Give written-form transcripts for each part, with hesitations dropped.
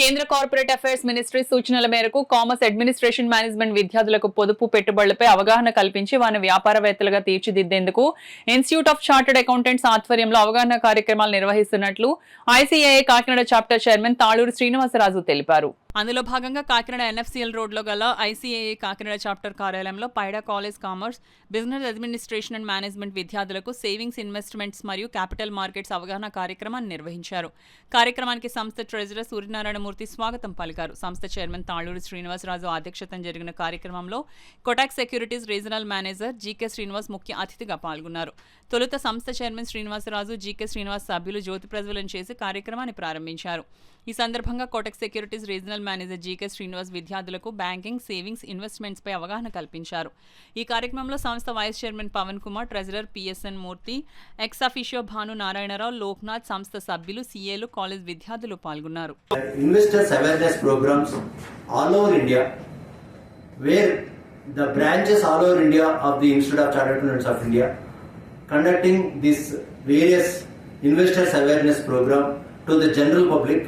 కేంద్ర corporate affairs ministry సూచనల మేరకు కామర్స్ అడ్మినిస్ట్రేషన్ మేనేజ్మెంట్ విద్యార్థులకు పొదుపు పెట్టుబడులపై అవగాహన కల్పించి వారిని వ్యాపారవేత్తలుగా తీర్చిదిద్దేందుకు ఇన్స్టిట్యూట్ ఆఫ్ చార్టర్డ్ అకౌంటెంట్స్ ఆధ్వర్యంలో అవగాహన కార్యక్రమాలు నిర్వహిస్తున్నట్లు ICAI Kakinada chapter chairman Taluru Srinivasaraju తెలిపారు. అందులో భాగంగా కాకినాడ ఎన్ఎఫ్సిఎల్ రోడ్లో గల ఐసీఏఐ కాకినాడ చాప్టర్ కార్యాలయంలో Paida college commerce, business administration and management విద్యార్థులకు సేవింగ్స్, ఇన్వెస్ట్మెంట్స్ మరియు క్యాపిటల్ మార్కెట్స్ అవగాహన కార్యక్రమాన్ని నిర్వహించారు. కార్యక్రమానికి సంస్థ ట్రెజరర్ సూర్యనారాయణమూర్తి స్వాగతం పలికారు. సంస్థ చైర్మన్ తాళూరు శ్రీనివాసరాజు అధ్యక్షతన జరిగిన కార్యక్రమంలో Kotak securities regional manager GK Srinivas ముఖ్య అతిథిగా పాల్గొన్నారు. తొలుత సంస్థ చైర్మన్ శ్రీనివాసరాజు, జీకే శ్రీనివాస్ సభ్యులు జ్యోతి ప్రజ్వలన చేసి కార్యక్రమాన్ని ప్రారంభించారు. ఈ సందర్భంగా Kotak securities regional manager GK Srinivas విద్యార్థులకు బ్యాంకింగ్, సేవింగ్స్, ఇన్వెస్ట్మెంట్స్ పై అవగాహన కల్పించారు. ఈ కార్యక్రమంలో సంస్థ vice chairman Pawan Kumar, treasurer PSN Murthy, ex officio Bhanu Narayanarao, Loknath, సంస్థ సభ్యులు, సీఏలు, కాలేజ్ విద్యార్థులు పాల్గొన్నారు. Investors awareness programmes all over India, where the branches all over India of the Institute of Chartered Accountants of India conducting this various investors awareness program to the general public,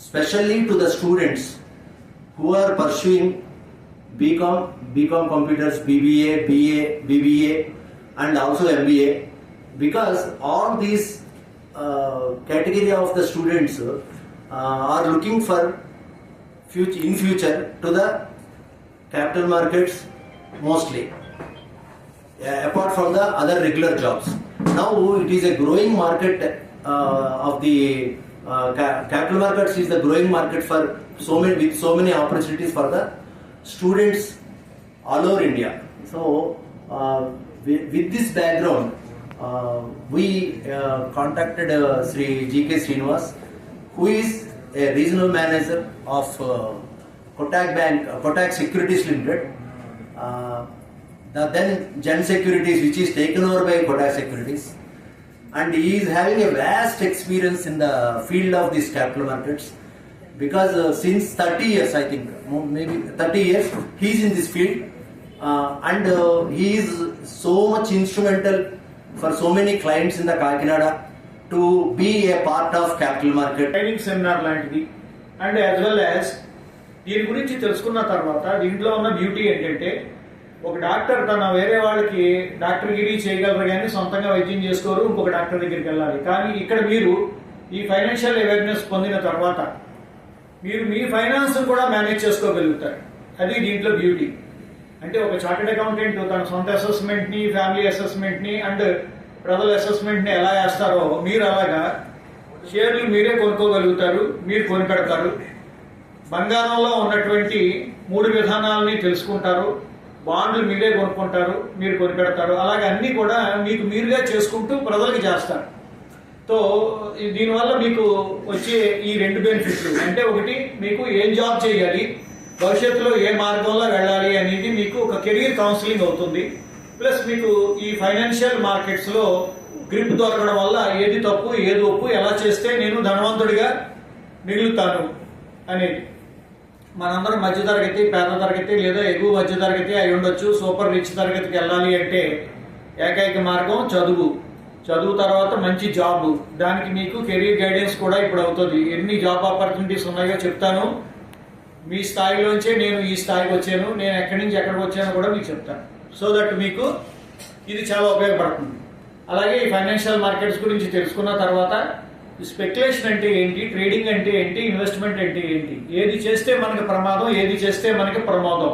especially to the students who are pursuing BCom computers, BBA, BA, BBA and also MBA, because all these category of the students are looking for future to the capital markets mostly, apart from the other regular jobs. Now it is a growing market of the capital markets is the growing market for with so many opportunities for the students all over India. So with this background, we contacted Sri GK Srinivas, who is a regional manager of Kotak Bank, Kotak Securities Limited, the then Gen Securities, which is taken over by Kotak Securities, and he is having a vast experience in the field of these capital markets, because since 30 years, I think maybe 30 years, he is in this field, and he is so much instrumental for so many clients in the Kakinada to be a part of capital market. Training seminar లాంటిది, and as well as దీని గురించి తెలుసుకున్న తర్వాత దీంట్లో ఉన్న beauty ఏంటంటే, ఒక doctor తన వేరే వాళ్ళకి డాక్టర్ గిరి చేయగలరు కానీ సొంతంగా వైద్యం చేసుకోరు, ఇంకొక డాక్టర్ దగ్గరికి వెళ్ళాలి. కానీ ఇక్కడ మీరు ఈ ఫైనాన్షియల్ అవేర్నెస్ పొందిన తర్వాత మీరు మీ ఫైనాన్స్ కూడా మేనేజ్ చేసుకోగలుగుతారు. అది దీంట్లో బ్యూటీ. అంటే ఒక చార్టెడ్ అకౌంటెంట్ తన సొంత అసెస్మెంట్ని, ఫ్యామిలీ అసెస్మెంట్ని అండ్ ప్రజల అసెస్మెంట్ని ఎలా వేస్తారో మీరు అలాగా షేర్లు మీరే కొనుక్కోగలుగుతారు, మీరు కొనిపెడతారు. బంగారంలో ఉన్నటువంటి 3 విధానాలని తెలుసుకుంటారు. బాండ్లు మీరే కొనుక్కుంటారు, మీరు కొనిపెడతారు. అలాగే అన్నీ కూడా మీకు మీరుగా చేసుకుంటూ ప్రజలకు చేస్తారు. సో దీనివల్ల మీకు వచ్చే ఈ 2 బెనిఫిట్లు అంటే, ఒకటి మీకు ఏం జాబ్ చేయాలి, భవిష్యత్తులో ఏ మార్గంలో వెళ్ళాలి అనేది మీకు ఒక కెరీర్ కౌన్సిలింగ్ అవుతుంది. ప్లస్ మీకు ఈ ఫైనాన్షియల్ మార్కెట్స్లో గ్రిప్ దొరకడం వల్ల ఏది తప్పు ఏది ఒప్పు, ఎలా చేస్తే నేను ధనవంతుడిగా మిగులుతాను అనేది. మనందరం మధ్యతరగతి, పేద తరగతి లేదా ఎగువ మధ్య తరగతి అయి ఉండొచ్చు. సూపర్ రిచ్ తరగతికి వెళ్ళాలి అంటే ఏకైక మార్గం చదువు తర్వాత మంచి జాబ్. దానికి మీకు కెరీర్ గైడెన్స్ కూడా ఇప్పుడు అవుతుంది. ఎన్ని జాబ్ ఆపర్చునిటీస్ ఉన్నాయో చెప్తాను. మీ స్థాయిలోంచే నేను ఈ స్థాయికి వచ్చాను, నేను ఎక్కడి నుంచి ఎక్కడికి వచ్చానో కూడా మీకు చెప్తాను. సో దట్ మీకు ఇది చాలా ఉపయోగపడుతుంది. అలాగే ఈ ఫైనాన్షియల్ మార్కెట్స్ గురించి తెలుసుకున్న తర్వాత స్పెక్యులేషన్ అంటే ఏంటి, ట్రేడింగ్ అంటే ఏంటి, ఇన్వెస్ట్మెంట్ అంటే ఏంటి, ఏది చేస్తే మనకి ప్రమాదం, ఏది చేస్తే మనకి ప్రమాదం.